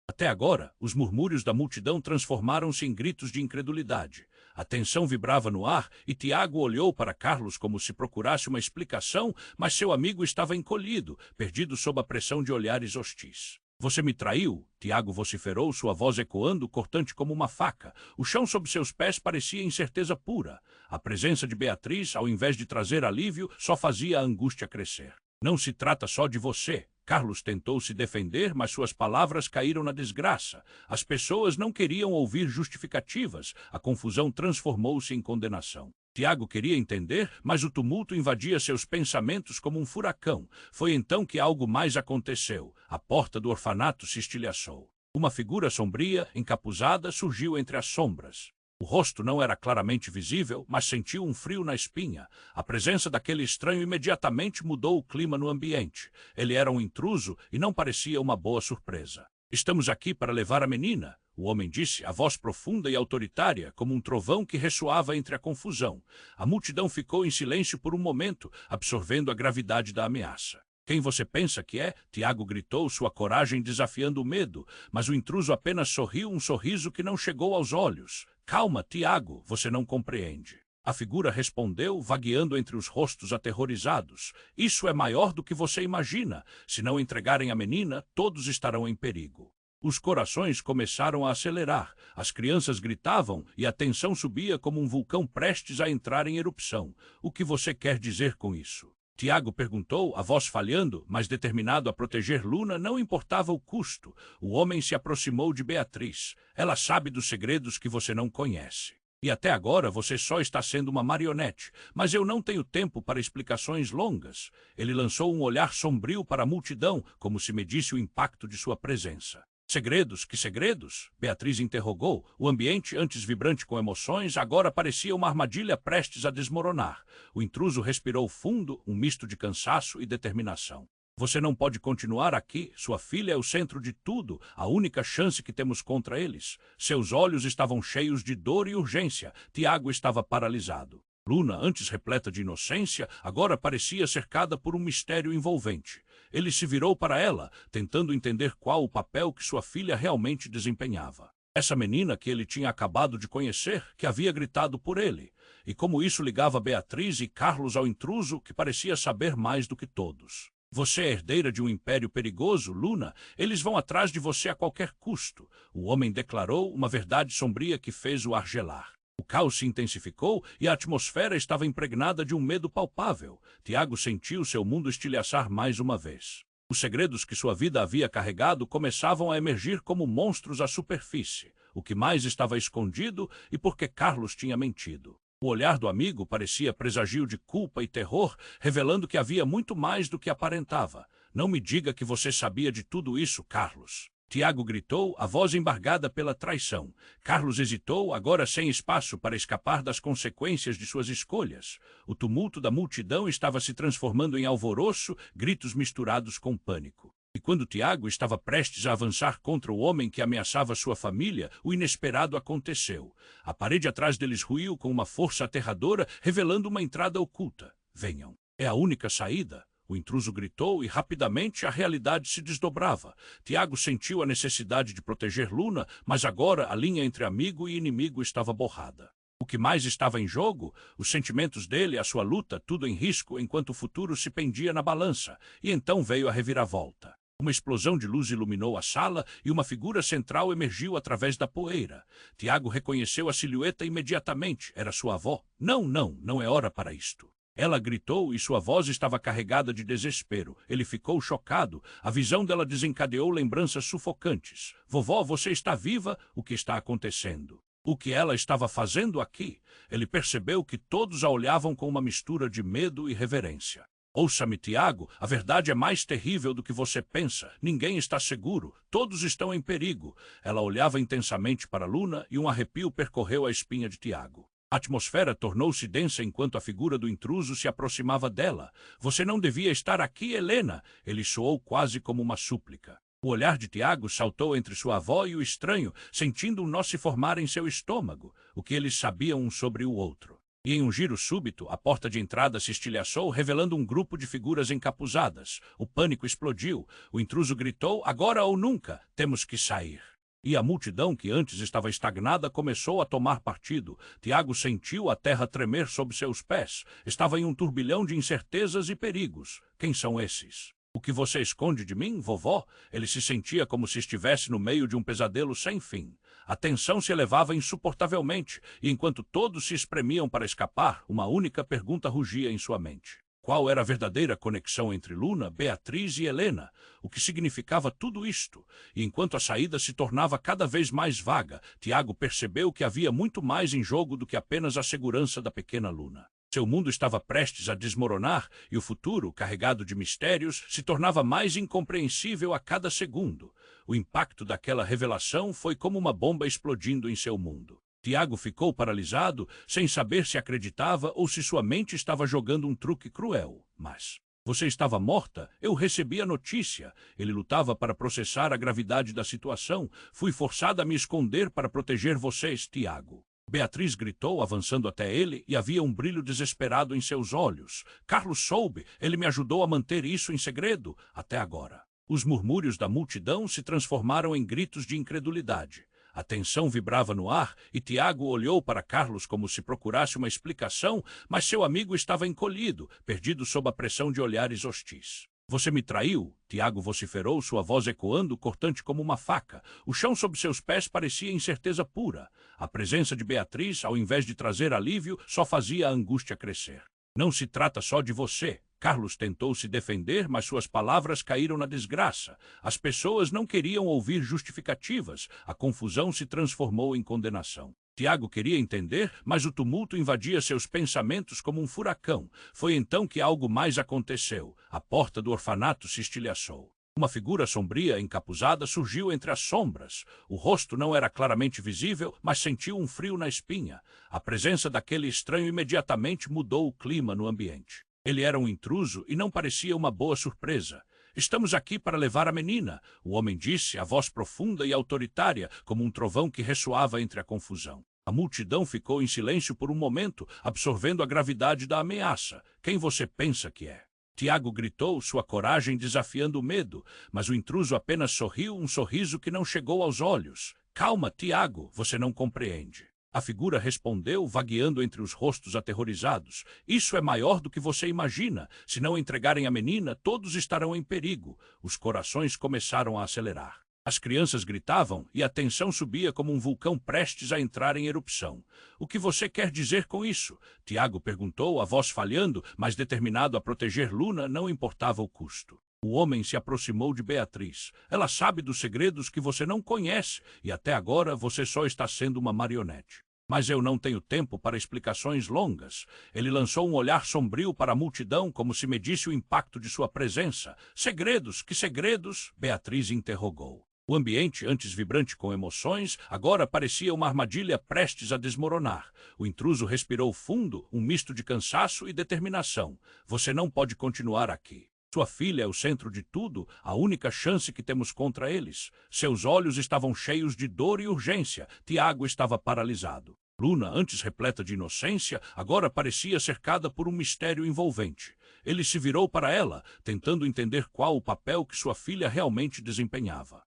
Até agora, os murmúrios da multidão transformaram-se em gritos de incredulidade. A tensão vibrava no ar e Tiago olhou para Carlos como se procurasse uma explicação, mas seu amigo estava encolhido, perdido sob a pressão de olhares hostis. Você me traiu? Tiago vociferou, sua voz ecoando, cortante como uma faca. O chão sob seus pés parecia incerteza pura. A presença de Beatriz, ao invés de trazer alívio, só fazia a angústia crescer. Não se trata só de você. Carlos tentou se defender, mas suas palavras caíram na desgraça. As pessoas não queriam ouvir justificativas. A confusão transformou-se em condenação. Tiago queria entender, mas o tumulto invadia seus pensamentos como um furacão. Foi então que algo mais aconteceu. A porta do orfanato se estilhaçou. Uma figura sombria, encapuzada, surgiu entre as sombras. O rosto não era claramente visível, mas sentiu um frio na espinha. A presença daquele estranho imediatamente mudou o clima no ambiente. Ele era um intruso e não parecia uma boa surpresa. Estamos aqui para levar a menina, o homem disse, a voz profunda e autoritária, como um trovão que ressoava entre a confusão. A multidão ficou em silêncio por um momento, absorvendo a gravidade da ameaça. Quem você pensa que é? Tiago gritou, sua coragem desafiando o medo, mas o intruso apenas sorriu um sorriso que não chegou aos olhos. Calma, Tiago, você não compreende. A figura respondeu, vagueando entre os rostos aterrorizados. Isso é maior do que você imagina. Se não entregarem a menina, todos estarão em perigo. Os corações começaram a acelerar, as crianças gritavam e a tensão subia como um vulcão prestes a entrar em erupção. O que você quer dizer com isso? Tiago perguntou, a voz falhando, mas determinado a proteger Luna, não importava o custo. O homem se aproximou de Beatriz. Ela sabe dos segredos que você não conhece. E até agora você só está sendo uma marionete, mas eu não tenho tempo para explicações longas. Ele lançou um olhar sombrio para a multidão, como se medisse o impacto de sua presença. Segredos? Que segredos? Beatriz interrogou. O ambiente, antes vibrante com emoções, agora parecia uma armadilha prestes a desmoronar. O intruso respirou fundo, um misto de cansaço e determinação. Você não pode continuar aqui. Sua filha é o centro de tudo, a única chance que temos contra eles. Seus olhos estavam cheios de dor e urgência. Tiago estava paralisado. Luna, antes repleta de inocência, agora parecia cercada por um mistério envolvente. Ele se virou para ela, tentando entender qual o papel que sua filha realmente desempenhava. Essa menina que ele tinha acabado de conhecer, que havia gritado por ele. E como isso ligava Beatriz e Carlos ao intruso, que parecia saber mais do que todos. Você é herdeira de um império perigoso, Luna. Eles vão atrás de você a qualquer custo. O homem declarou, uma verdade sombria que fez o ar gelar. O caos se intensificou e a atmosfera estava impregnada de um medo palpável. Tiago sentiu seu mundo estilhaçar mais uma vez. Os segredos que sua vida havia carregado começavam a emergir como monstros à superfície. O que mais estava escondido e por que Carlos tinha mentido. O olhar do amigo parecia presagio de culpa e terror, revelando que havia muito mais do que aparentava. Não me diga que você sabia de tudo isso, Carlos. Tiago gritou, a voz embargada pela traição. Carlos hesitou, agora sem espaço para escapar das consequências de suas escolhas. O tumulto da multidão estava se transformando em alvoroço, gritos misturados com pânico. E quando Tiago estava prestes a avançar contra o homem que ameaçava sua família, o inesperado aconteceu. A parede atrás deles ruiu com uma força aterradora, revelando uma entrada oculta. Venham. É a única saída. O intruso gritou e rapidamente a realidade se desdobrava. Tiago sentiu a necessidade de proteger Luna, mas agora a linha entre amigo e inimigo estava borrada. O que mais estava em jogo? Os sentimentos dele, a sua luta, tudo em risco enquanto o futuro se pendia na balança. E então veio a reviravolta. Uma explosão de luz iluminou a sala e uma figura central emergiu através da poeira. Tiago reconheceu a silhueta imediatamente. Era sua avó. Não, não, não é hora para isto. Ela gritou e sua voz estava carregada de desespero. Ele ficou chocado. A visão dela desencadeou lembranças sufocantes. Vovó, você está viva? O que está acontecendo? O que ela estava fazendo aqui? Ele percebeu que todos a olhavam com uma mistura de medo e reverência. Ouça-me, Tiago, a verdade é mais terrível do que você pensa. Ninguém está seguro. Todos estão em perigo. Ela olhava intensamente para Luna e um arrepio percorreu a espinha de Tiago. A atmosfera tornou-se densa enquanto a figura do intruso se aproximava dela. Você não devia estar aqui, Helena. Ele soou quase como uma súplica. O olhar de Tiago saltou entre sua avó e o estranho, sentindo um nó se formar em seu estômago, o que eles sabiam um sobre o outro. E em um giro súbito, a porta de entrada se estilhaçou, revelando um grupo de figuras encapuzadas. O pânico explodiu. O intruso gritou, agora ou nunca, temos que sair. E a multidão, que antes estava estagnada, começou a tomar partido. Tiago sentiu a terra tremer sob seus pés. Estava em um turbilhão de incertezas e perigos. Quem são esses? O que você esconde de mim, vovó? Ele se sentia como se estivesse no meio de um pesadelo sem fim. A tensão se elevava insuportavelmente, e enquanto todos se espremiam para escapar, uma única pergunta rugia em sua mente. Qual era a verdadeira conexão entre Luna, Beatriz e Helena? O que significava tudo isto? E enquanto a saída se tornava cada vez mais vaga, Tiago percebeu que havia muito mais em jogo do que apenas a segurança da pequena Luna. Seu mundo estava prestes a desmoronar e o futuro, carregado de mistérios, se tornava mais incompreensível a cada segundo. O impacto daquela revelação foi como uma bomba explodindo em seu mundo. Tiago ficou paralisado, sem saber se acreditava ou se sua mente estava jogando um truque cruel. Mas você estava morta? Eu recebi a notícia. Ele lutava para processar a gravidade da situação. Fui forçada a me esconder para proteger vocês, Tiago. Beatriz gritou, avançando até ele, e havia um brilho desesperado em seus olhos. Carlos soube. Ele me ajudou a manter isso em segredo, até agora. Os murmúrios da multidão se transformaram em gritos de incredulidade. A tensão vibrava no ar e Tiago olhou para Carlos como se procurasse uma explicação, mas seu amigo estava encolhido, perdido sob a pressão de olhares hostis. Você me traiu? Tiago vociferou, sua voz ecoando, cortante como uma faca. O chão sob seus pés parecia incerteza pura. A presença de Beatriz, ao invés de trazer alívio, só fazia a angústia crescer. Não se trata só de você. Carlos tentou se defender, mas suas palavras caíram na desgraça. As pessoas não queriam ouvir justificativas. A confusão se transformou em condenação. Tiago queria entender, mas o tumulto invadia seus pensamentos como um furacão. Foi então que algo mais aconteceu. A porta do orfanato se estilhaçou. Uma figura sombria, encapuzada, surgiu entre as sombras. O rosto não era claramente visível, mas sentiu um frio na espinha. A presença daquele estranho imediatamente mudou o clima no ambiente. Ele era um intruso e não parecia uma boa surpresa. Estamos aqui para levar a menina, o homem disse, a voz profunda e autoritária, como um trovão que ressoava entre a confusão. A multidão ficou em silêncio por um momento, absorvendo a gravidade da ameaça. Quem você pensa que é? Tiago gritou, sua coragem desafiando o medo, mas o intruso apenas sorriu, um sorriso que não chegou aos olhos. Calma, Tiago, você não compreende. A figura respondeu, vagueando entre os rostos aterrorizados. Isso é maior do que você imagina. Se não entregarem a menina, todos estarão em perigo. Os corações começaram a acelerar. As crianças gritavam e a tensão subia como um vulcão prestes a entrar em erupção. O que você quer dizer com isso? Tiago perguntou, a voz falhando, mas determinado a proteger Luna, não importava o custo. O homem se aproximou de Beatriz. Ela sabe dos segredos que você não conhece e até agora você só está sendo uma marionete. Mas eu não tenho tempo para explicações longas. Ele lançou um olhar sombrio para a multidão, como se medisse o impacto de sua presença. Segredos? Que segredos? Beatriz interrogou. O ambiente, antes vibrante com emoções, agora parecia uma armadilha prestes a desmoronar. O intruso respirou fundo, um misto de cansaço e determinação. Você não pode continuar aqui. Sua filha é o centro de tudo, a única chance que temos contra eles. Seus olhos estavam cheios de dor e urgência. Tiago estava paralisado. Luna, antes repleta de inocência, agora parecia cercada por um mistério envolvente. Ele se virou para ela, tentando entender qual o papel que sua filha realmente desempenhava.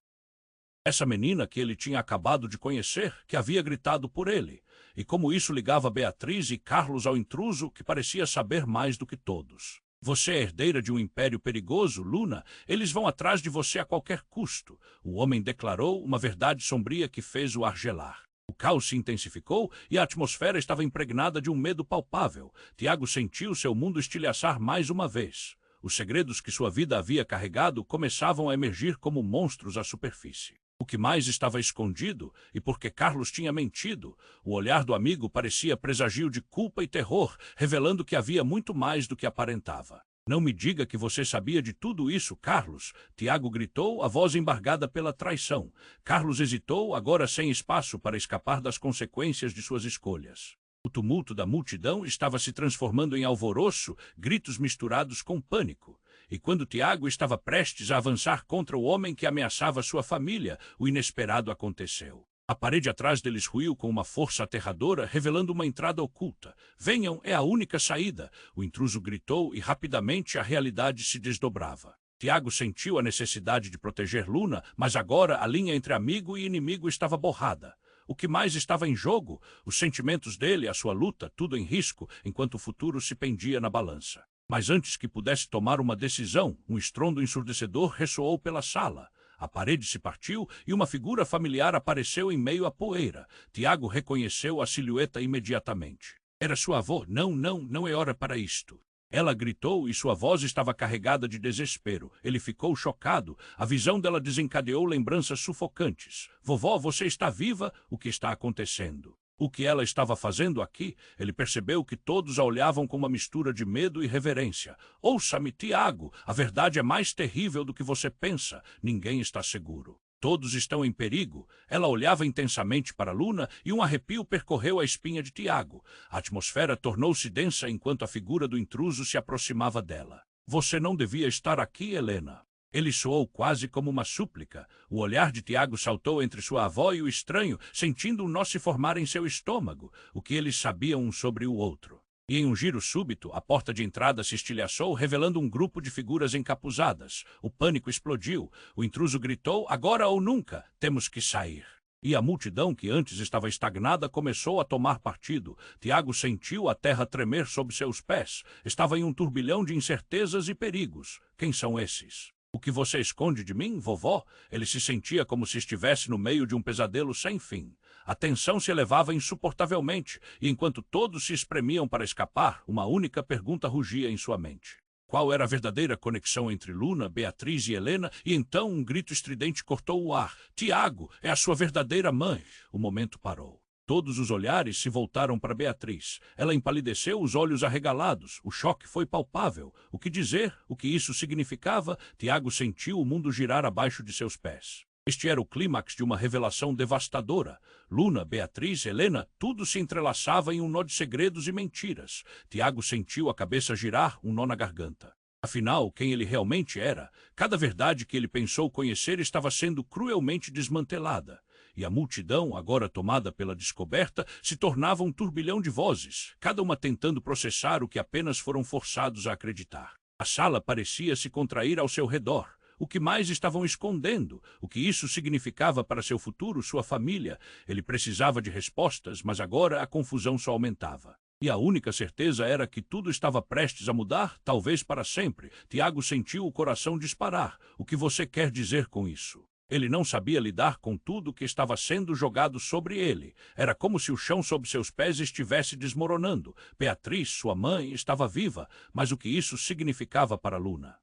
Essa menina que ele tinha acabado de conhecer, que havia gritado por ele. E como isso ligava Beatriz e Carlos ao intruso, que parecia saber mais do que todos. Você é herdeira de um império perigoso, Luna. Eles vão atrás de você a qualquer custo. O homem declarou, uma verdade sombria que fez o ar gelar. O caos se intensificou e a atmosfera estava impregnada de um medo palpável. Tiago sentiu seu mundo estilhaçar mais uma vez. Os segredos que sua vida havia carregado começavam a emergir como monstros à superfície. O que mais estava escondido, e porque Carlos tinha mentido, o olhar do amigo parecia presagio de culpa e terror, revelando que havia muito mais do que aparentava. Não me diga que você sabia de tudo isso, Carlos. Tiago gritou, a voz embargada pela traição. Carlos hesitou, agora sem espaço para escapar das consequências de suas escolhas. O tumulto da multidão estava se transformando em alvoroço, gritos misturados com pânico. E quando Tiago estava prestes a avançar contra o homem que ameaçava sua família, o inesperado aconteceu. A parede atrás deles ruiu com uma força aterradora, revelando uma entrada oculta. Venham, é a única saída. O intruso gritou e rapidamente a realidade se desdobrava. Tiago sentiu a necessidade de proteger Luna, mas agora a linha entre amigo e inimigo estava borrada. O que mais estava em jogo? Os sentimentos dele, a sua luta, tudo em risco, enquanto o futuro se pendia na balança. Mas antes que pudesse tomar uma decisão, um estrondo ensurdecedor ressoou pela sala. A parede se partiu e uma figura familiar apareceu em meio à poeira. Tiago reconheceu a silhueta imediatamente. Era sua avó. Não é hora para isto. Ela gritou e sua voz estava carregada de desespero. Ele ficou chocado. A visão dela desencadeou lembranças sufocantes. Vovó, você está viva? O que está acontecendo? O que ela estava fazendo aqui? Ele percebeu que todos a olhavam com uma mistura de medo e reverência. Ouça-me, Tiago, a verdade é mais terrível do que você pensa. Ninguém está seguro. Todos estão em perigo. Ela olhava intensamente para Luna e um arrepio percorreu a espinha de Tiago. A atmosfera tornou-se densa enquanto a figura do intruso se aproximava dela. Você não devia estar aqui, Helena. Ele soou quase como uma súplica. O olhar de Tiago saltou entre sua avó e o estranho, sentindo um nó se formar em seu estômago, o que eles sabiam um sobre o outro. E em um giro súbito, a porta de entrada se estilhaçou, revelando um grupo de figuras encapuzadas. O pânico explodiu. O intruso gritou, agora ou nunca, temos que sair. E a multidão, que antes estava estagnada, começou a tomar partido. Tiago sentiu a terra tremer sob seus pés. Estava em um turbilhão de incertezas e perigos. Quem são esses? O que você esconde de mim, vovó? Ele se sentia como se estivesse no meio de um pesadelo sem fim. A tensão se elevava insuportavelmente, e enquanto todos se espremiam para escapar, uma única pergunta rugia em sua mente. Qual era a verdadeira conexão entre Luna, Beatriz e Helena? E então um grito estridente cortou o ar. Tiago, é a sua verdadeira mãe! O momento parou. Todos os olhares se voltaram para Beatriz. Ela empalideceu, os olhos arregalados. O choque foi palpável. O que dizer? O que isso significava? Tiago sentiu o mundo girar abaixo de seus pés. Este era o clímax de uma revelação devastadora. Luna, Beatriz, Helena, tudo se entrelaçava em um nó de segredos e mentiras. Tiago sentiu a cabeça girar, um nó na garganta. Afinal, quem ele realmente era? Cada verdade que ele pensou conhecer estava sendo cruelmente desmantelada. E a multidão, agora tomada pela descoberta, se tornava um turbilhão de vozes, cada uma tentando processar o que apenas foram forçados a acreditar. A sala parecia se contrair ao seu redor. O que mais estavam escondendo? O que isso significava para seu futuro, sua família? Ele precisava de respostas, mas agora a confusão só aumentava. E a única certeza era que tudo estava prestes a mudar, talvez para sempre. Tiago sentiu o coração disparar. O que você quer dizer com isso? Ele não sabia lidar com tudo que estava sendo jogado sobre ele. Era como se o chão sob seus pés estivesse desmoronando. Beatriz, sua mãe, estava viva, mas o que isso significava para Luna?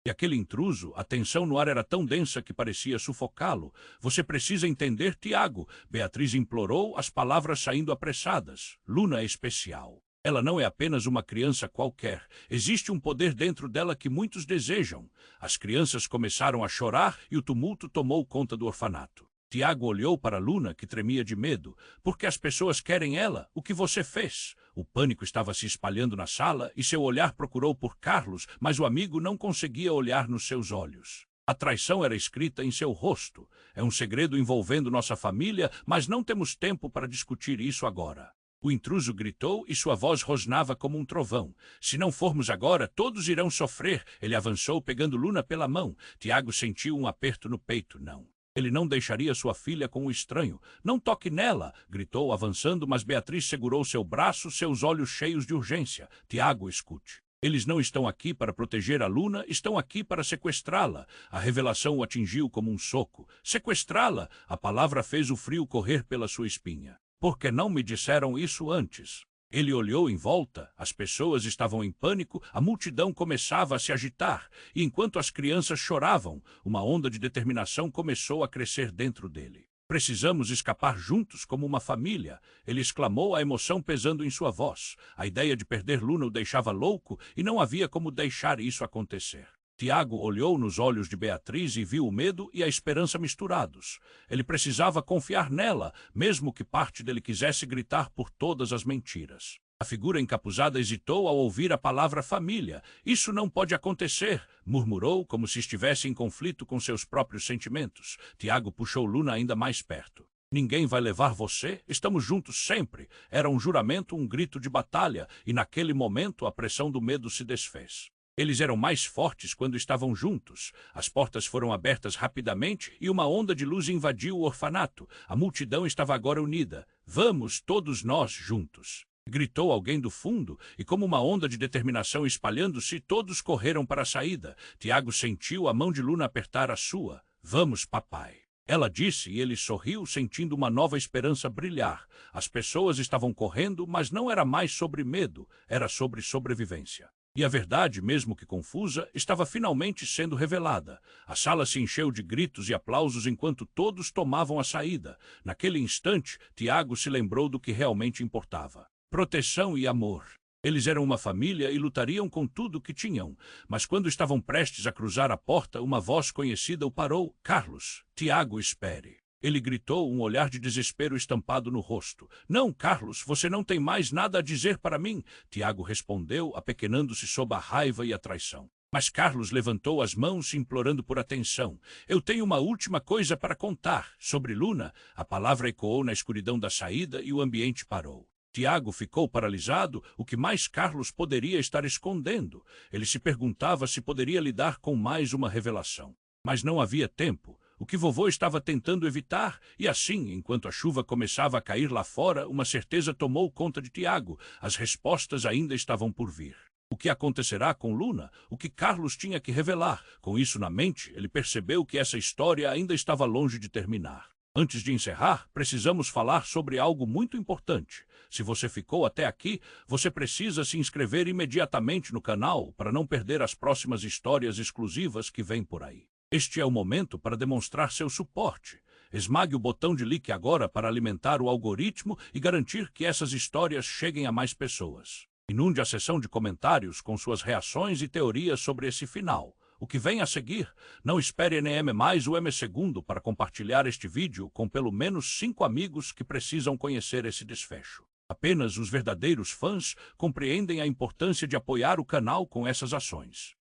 E aquele intruso, a tensão no ar era tão densa que parecia sufocá-lo. Você precisa entender, Tiago. Beatriz implorou, as palavras saindo apressadas. Luna é especial. Ela não é apenas uma criança qualquer. Existe um poder dentro dela que muitos desejam. As crianças começaram a chorar e o tumulto tomou conta do orfanato. Tiago olhou para Luna, que tremia de medo. Porque as pessoas querem ela. O que você fez? O pânico estava se espalhando na sala e seu olhar procurou por Carlos, mas o amigo não conseguia olhar nos seus olhos. A traição era escrita em seu rosto. É um segredo envolvendo nossa família, mas não temos tempo para discutir isso agora. O intruso gritou e sua voz rosnava como um trovão. Se não formos agora, todos irão sofrer. Ele avançou pegando Luna pela mão. Tiago sentiu um aperto no peito. Não. Ele não deixaria sua filha com o estranho. Não toque nela! Gritou avançando, mas Beatriz segurou seu braço, seus olhos cheios de urgência. Tiago, escute. Eles não estão aqui para proteger a Luna, estão aqui para sequestrá-la. A revelação o atingiu como um soco. Sequestrá-la! A palavra fez o frio correr pela sua espinha. Por que não me disseram isso antes? Ele olhou em volta, as pessoas estavam em pânico, a multidão começava a se agitar, e enquanto as crianças choravam, uma onda de determinação começou a crescer dentro dele. Precisamos escapar juntos como uma família, ele exclamou, a emoção pesando em sua voz. A ideia de perder Luna o deixava louco e não havia como deixar isso acontecer. Tiago olhou nos olhos de Beatriz e viu o medo e a esperança misturados. Ele precisava confiar nela, mesmo que parte dele quisesse gritar por todas as mentiras. A figura encapuzada hesitou ao ouvir a palavra família. Isso não pode acontecer, murmurou, como se estivesse em conflito com seus próprios sentimentos. Tiago puxou Luna ainda mais perto. Ninguém vai levar você, estamos juntos sempre. Era um juramento, um grito de batalha, e naquele momento a pressão do medo se desfez. Eles eram mais fortes quando estavam juntos. As portas foram abertas rapidamente e uma onda de luz invadiu o orfanato. A multidão estava agora unida. Vamos, todos nós juntos! Gritou alguém do fundo, e como uma onda de determinação espalhando-se, todos correram para a saída. Tiago sentiu a mão de Luna apertar a sua. Vamos, papai. Ela disse e ele sorriu, sentindo uma nova esperança brilhar. As pessoas estavam correndo, mas não era mais sobre medo, era sobre sobrevivência. E a verdade, mesmo que confusa, estava finalmente sendo revelada. A sala se encheu de gritos e aplausos enquanto todos tomavam a saída. Naquele instante, Tiago se lembrou do que realmente importava. Proteção e amor. Eles eram uma família e lutariam com tudo o que tinham. Mas quando estavam prestes a cruzar a porta, uma voz conhecida o parou. Carlos, Tiago, espere. Ele gritou, um olhar de desespero estampado no rosto. Não, Carlos, você não tem mais nada a dizer para mim. Tiago respondeu, apequenando-se sob a raiva e a traição. Mas Carlos levantou as mãos, implorando por atenção. Eu tenho uma última coisa para contar. Sobre Luna, a palavra ecoou na escuridão da saída e o ambiente parou. Tiago ficou paralisado. O que mais Carlos poderia estar escondendo? Ele se perguntava se poderia lidar com mais uma revelação. Mas não havia tempo. O que vovô estava tentando evitar, e assim, enquanto a chuva começava a cair lá fora, uma certeza tomou conta de Tiago. As respostas ainda estavam por vir. O que acontecerá com Luna? O que Carlos tinha que revelar? Com isso na mente, ele percebeu que essa história ainda estava longe de terminar. Antes de encerrar, precisamos falar sobre algo muito importante. Se você ficou até aqui, você precisa se inscrever imediatamente no canal para não perder as próximas histórias exclusivas que vêm por aí. Este é o momento para demonstrar seu suporte. Esmague o botão de like agora para alimentar o algoritmo e garantir que essas histórias cheguem a mais pessoas. Inunde a seção de comentários com suas reações e teorias sobre esse final. O que vem a seguir? Não espere NM mais o M segundo para compartilhar este vídeo com pelo menos 5 amigos que precisam conhecer esse desfecho. Apenas os verdadeiros fãs compreendem a importância de apoiar o canal com essas ações.